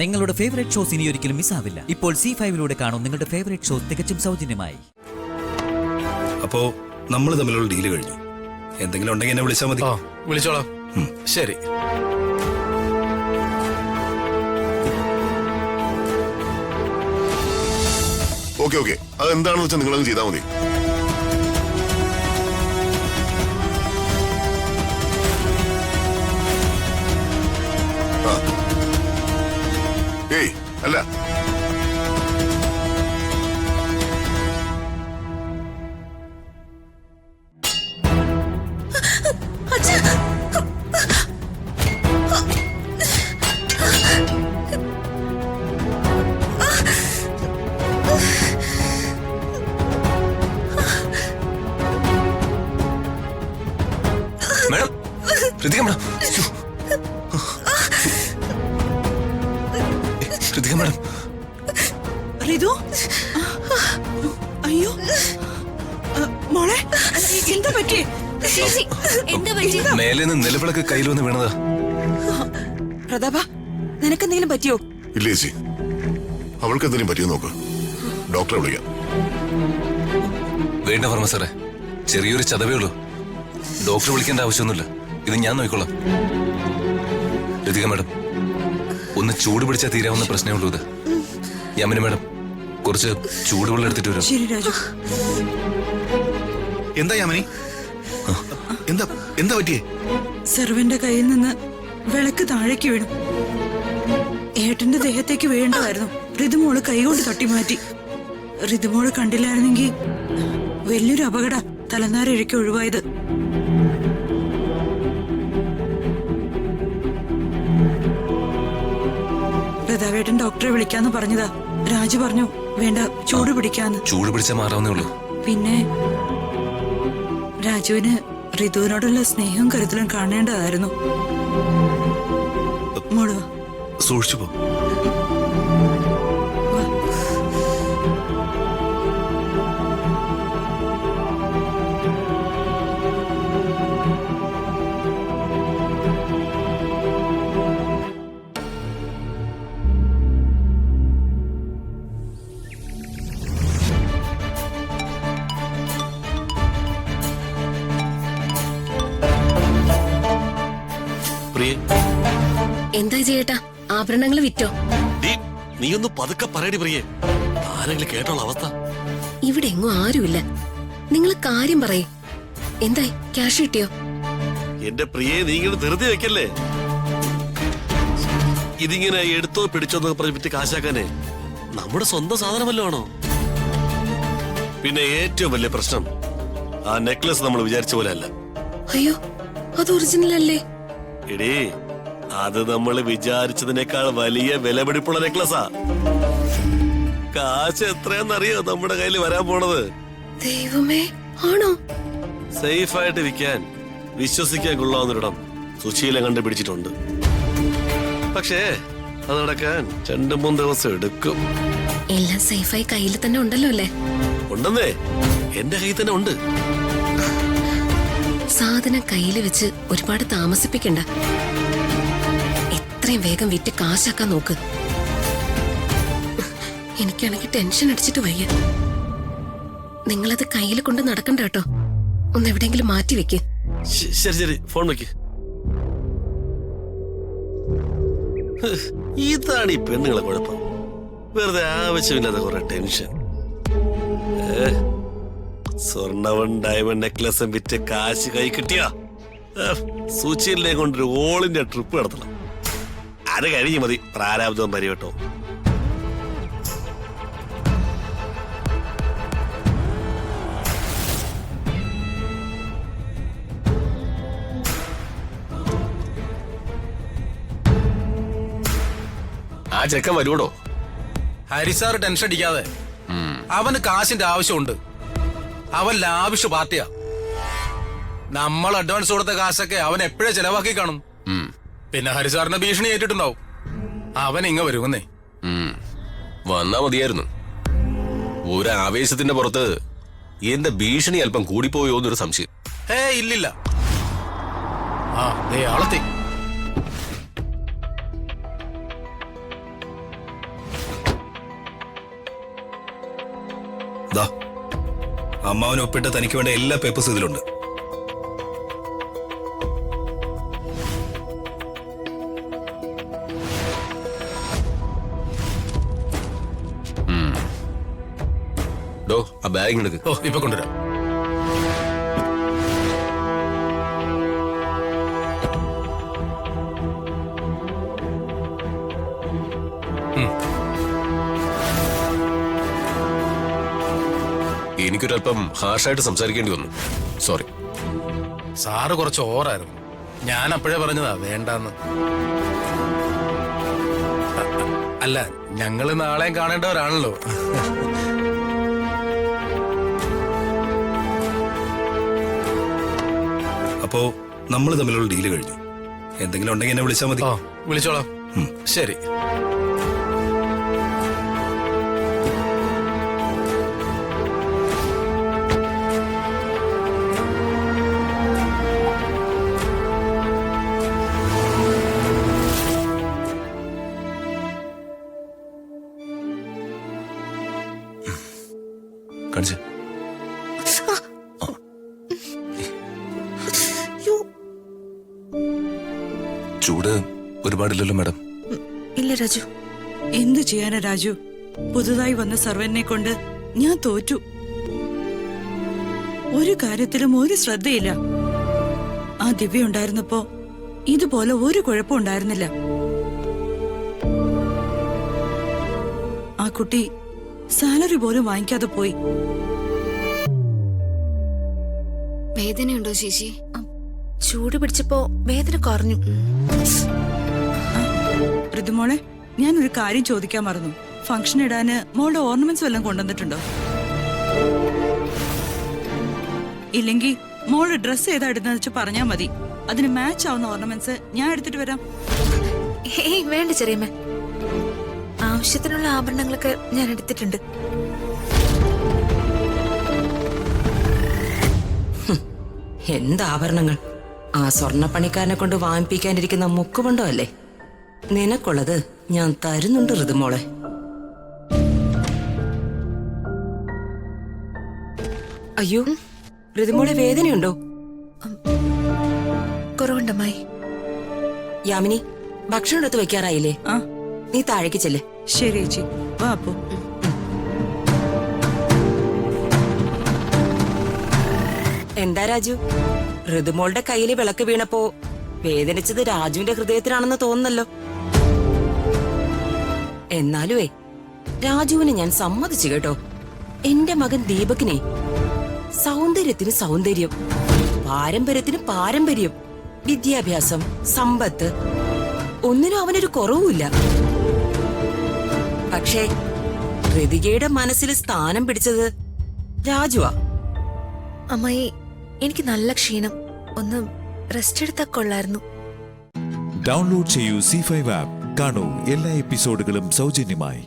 നിങ്ങളുടെ favourite shows ഇനി ഒരിക്കലും മിസ്സാവില്ല. ഇപ്പോൾ C5 കാണും നിങ്ങളുടെ ഫേവറേറ്റ് ഷോസ് തികച്ചും സൗജന്യമായി. അപ്പോ നമ്മൾ തമ്മിലുള്ള ഡീല് കഴിഞ്ഞു. എന്തെങ്കിലും ഉണ്ടെങ്കിൽ എന്നെ വിളിച്ചാൽ മതി. വിളിച്ചോളാം. ശരി. ഓക്കെ ഓക്കെ, അതെന്താണെന്ന് വെച്ചാൽ നിങ്ങളത് ചെയ്താൽ മതി. ഏയ് അല്ല, madam, Ritika madam, Ritika madam. Ritu, അയ്യോ മോളെ, എന്താ പറ്റി? മേലെ നിന്ന് നിലവിളക്ക് കയ്യിൽ വന്ന് വീണതാ. പ്രതാപ, നിനക്കെന്തെങ്കിലും പറ്റിയോ? ഇല്ല ചേച്ചി, അവൾക്ക് എന്തെങ്കിലും പറ്റിയോ നോക്ക്. ഡോക്ടറെ വിളിക്കാം. വേണ്ട വർമ്മ സാറേ, ചെറിയൊരു ചതവേ ഉള്ളൂ. ഡോക്ടർ വിളിക്കേണ്ട ആവശ്യമൊന്നുമില്ല. ഇത് ഞാൻ നോക്കിക്കൊള്ളാം. ഋതിക മേഡം, ഒന്ന് ചൂട് പിടിച്ചാൽ തീരാവുന്ന പ്രശ്നമേ ഉള്ളൂ ഇത്. യാമിനി മേഡം, കുറച്ച് ചൂടുവെള്ളം എടുത്തിട്ട് വരും. ശരി രാജു. എന്താ യാമിനി, എന്താ എന്താ പറ്റിയേ? സെർവന്റെ കയ്യിൽ നിന്ന് വിളക്ക് താഴേക്ക് വീണു. ഏട്ടന്റെ ദേഹത്തേക്ക് വീഴേണ്ടതായിരുന്നു. ഋതുമോള് കൈകൊണ്ട് തട്ടി മാറ്റി. ഋതുമോള് കണ്ടില്ലായിരുന്നെങ്കിൽ വലിയൊരു അപകട തലനാരിഴയ്ക്ക് ഒഴിവായത്. പ്രതാപേട്ടൻ ഡോക്ടറെ വിളിക്കാന്ന് പറഞ്ഞതാ. രാജു പറഞ്ഞു വേണ്ട, ചൂട് പിടിക്കാന്ന്. ചൂട് പിടിച്ചാൽ മാറാവുന്നേ ഉള്ളൂ. പിന്നെ രാജുവിന് ഋതുവിനോടുള്ള സ്നേഹവും കരുതലും കാണേണ്ടതായിരുന്നു. മോള് വാ. സൂക്ഷിച്ചു പോ. എന്താ ചേട്ടാ, ആഭരണങ്ങൾ വിറ്റോ? നീ ഒന്ന് പതുക്കെ പറയടി പ്രിയേ, ആരെങ്കിലും കേട്ടോളൂ അവസ്ഥ. ഇവിടെ എങ്ങും ആരുമില്ല. നിങ്ങൾ കാര്യം പറയേ. എന്തായി, ക്യാഷ് കിട്ടിയോ? എന്റെ പ്രിയെ, നീ ഇങ്ങനെ ധൃതി വെക്കല്ലേ. ഇതിങ്ങനെ എടുത്തോ പിടിച്ചോ എന്നൊക്കെ പറഞ്ഞ് വിറ്റ് കാശാക്കാനേ നമ്മുടെ സ്വന്തം സാധനമല്ലോ ആണോ? പിന്നെ ഏറ്റവും വലിയ പ്രശ്നം, ആ നെക്ലസ് നമ്മൾ വിചാരിച്ച പോലെ അല്ല. അയ്യോ, അത് ഒറിജിനൽ അല്ലേ? എടീ, അത് നമ്മൾ വിചാരിച്ചതിനേക്കാൾ വലിയ വിലപിടിപ്പുള്ള നെക്ലസാ. കാശ് എത്രയാന്നറിയോ നമ്മുടെ കയ്യിൽ വരാൻ പോണത്? ദൈവമേ, ആണോ? സേഫ് ആയിട്ട് വിൽക്കാൻ, വിശ്വസിക്കാൻ കൊള്ളാവുന്നൊരിടം സുശീലം കണ്ടുപിടിച്ചിട്ടുണ്ട്. പക്ഷേ അത് നടക്കാൻ 2-3 ദിവസം എടുക്കും. എല്ലാം സേഫായി കയ്യിൽ തന്നെ ഉണ്ടല്ലോ അല്ലേ? ഉണ്ടെന്നേ, എന്റെ കയ്യിൽ തന്നെ ഉണ്ട്. സാധനം കയ്യിൽ വെച്ച് ഒരുപാട് താമസിപ്പിക്കണ്ട. എത്രയും വേഗം വിറ്റ് കാശാക്കാൻ നോക്ക്. എനിക്കാണെങ്കിൽ ടെൻഷൻ അടിച്ചിട്ട് വയ്യ. നിങ്ങളത് കയ്യിൽ കൊണ്ട് നടക്കണ്ട കേട്ടോ. ഒന്ന് എവിടെയെങ്കിലും മാറ്റി വെക്ക്. ശരി ശരി, ഫോൺ വെക്ക്. ഇതാണ് ഈ പെണ്ണുങ്ങളെ കുഴപ്പം. വെറുതെ ആവശ്യമില്ലാതെ കുറെ ടെൻഷൻ. സ്വർണവൻ ഡയമണ്ട് നെക്ലസും വിറ്റ് കാശ് കൈ കിട്ടിയ സുചീലിനെ കൊണ്ടൊരു ഓൾ ഇന്ത്യ ട്രിപ്പ് നടത്തണം. അത് കഴിഞ്ഞ് മതി പ്രാരാബ്ദവും പരിവട്ടോ. ആ ചെക്കൻ വരുവോടോ? ഹരിസാർ ടെൻഷൻ അടിക്കാതെ. അവന് കാശിന്റെ ആവശ്യമുണ്ട്. അവൻ ലാവിഷ് പാർട്ടിയാ. നമ്മൾ അഡ്വാൻസ് കൊടുത്ത കാശൊക്കെ അവൻ എപ്പോഴേ ചെലവാക്കി കാണും. പിന്നെ ഹരിസാറിന്റെ ഭീഷണി ഏറ്റിട്ടുണ്ടാവും. അവൻ ഇങ്ങ വരുമെന്നേ. വന്നാ മതിയായിരുന്നു. ഒരു ആവേശത്തിന്റെ പുറത്ത് എന്റെ ഭീഷണി അല്പം കൂടിപ്പോയോ എന്നൊരു സംശയം. ഇല്ലില്ല. ആളെത്തി. ദാ അമ്മാവന് ഒപ്പിട്ട് തനിക്ക് വേണ്ട എല്ലാ പേപ്പേഴ്സും ഇതിലുണ്ട്. ഡോ ആ ബാഗ് എടുക്ക്. ഓ ഇപ്പൊ കൊണ്ടുവരാം. എനിക്കൊരല്പം ഹാർഷായിട്ട് സംസാരിക്കേണ്ടി വന്നു. സോറി. സാറ് കുറച്ച് ഓവറായിരുന്നു. ഞാൻ അപ്പോഴേ പറഞ്ഞതാ വേണ്ടെന്ന്. അല്ല, ഞങ്ങള് നാളെയും കാണേണ്ടവരാണല്ലോ. അപ്പോ നമ്മൾ തമ്മിലുള്ള ഡീല് കഴിഞ്ഞു. എന്തെങ്കിലും ഉണ്ടെങ്കിൽ എന്നെ വിളിച്ചാൽ മതി. ഓ വിളിച്ചോളാം. ശരി. കാണിച്ചേ. ചൂട് ഒരുപാടില്ലല്ലോ മാഡം? ഇല്ല രാജു. എന്തു ചെയ്യാനാ രാജു, പുതുതായി വന്ന സർവന്റിനെ കൊണ്ട് ഞാൻ തോറ്റു. ഒരു കാര്യത്തിലും ഒരു ശ്രദ്ധയില്ല. ആ ദിവ്യ ഉണ്ടായിരുന്നപ്പോ ഇതുപോലെ ഒരു കുഴപ്പം ഉണ്ടായിരുന്നില്ല. ആ കുട്ടി സാലറി പോലും വാങ്ങിക്കാതെ പോയി. വേദനയുണ്ടോ ചേച്ചി? ചൂട് പിടിച്ചപ്പോ വേദന കുറഞ്ഞു. ഋതുമോളെ, ഞാനൊരു കാര്യം ചോദിക്കാൻ മറന്നു. ഫംഗ്ഷൻ ഇടാന് മോളുടെ ഓർണമെന്റ്സ് വല്ലതും കൊണ്ടുവന്നിട്ടുണ്ടോ? ഇല്ലെങ്കിൽ മോള് ഡ്രസ് ഏതാ ഇടുന്ന വെച്ച് പറഞ്ഞാ മതി. അതിന് മാച്ച് ആവുന്ന ഓർണമെന്റ്സ് ഞാൻ എടുത്തിട്ട് വരാം. ഏയ് വേണ്ട ചെറിയമ്മ, ആവശ്യത്തിനുള്ള ആഭരണങ്ങളൊക്കെ ഞാൻ എടുത്തിട്ടുണ്ട്. എന്താഭരണങ്ങൾ? ആ സ്വർണ്ണപ്പണിക്കാരനെ കൊണ്ട് വാങ്ങിപ്പിക്കാനിരിക്കുന്ന മുക്കുകൊണ്ടോ അല്ലേ? നിനക്കുള്ളത് ഞാൻ തരുന്നുണ്ട് ഋതുമോളെ. അയ്യോ, ഋതുമോളെ വേദനയുണ്ടോ? കുറവുണ്ടമ്മായി. യാമിനി, ഭക്ഷണം എടുത്ത് വെക്കാറായില്ലേ? ആ നീ താഴേക്ക് ചെല്ലേ. ശരി ചേച്ചി, വാ അപ്പോ. എന്താ രാജു, ഋതുമോളുടെ കയ്യില് വിളക്ക് വീണപ്പോ വേദനിച്ചത് രാജുവിന്റെ ഹൃദയത്തിനാണെന്ന് തോന്നുന്നല്ലോ. എന്നാലുവേ രാജുവിനെ ഞാൻ സമ്മതിച്ചു കേട്ടോ. എന്റെ മകൻ ദീപകിനെ സൗന്ദര്യത്തിന് സൗന്ദര്യം, പാരമ്പര്യത്തിന് പാരമ്പര്യം, വിദ്യാഭ്യാസം, സമ്പത്ത്, ഒന്നിനും അവനൊരു കുറവുമില്ല. പക്ഷേ ഋതികയുടെ മനസ്സിൽ സ്ഥാനം പിടിച്ചത് രാജുവാ. അമ്മായി, എനിക്ക് നല്ല ക്ഷീണം. ഒന്ന് റെസ്റ്റ് എടുത്താൽ കൊള്ളായിരുന്നു. ഡൗൺലോഡ് ചെയ്യൂ C5 ആപ്പ്. കാണൂ എല്ലാ എപ്പിസോഡുകളും സൗജന്യമായി.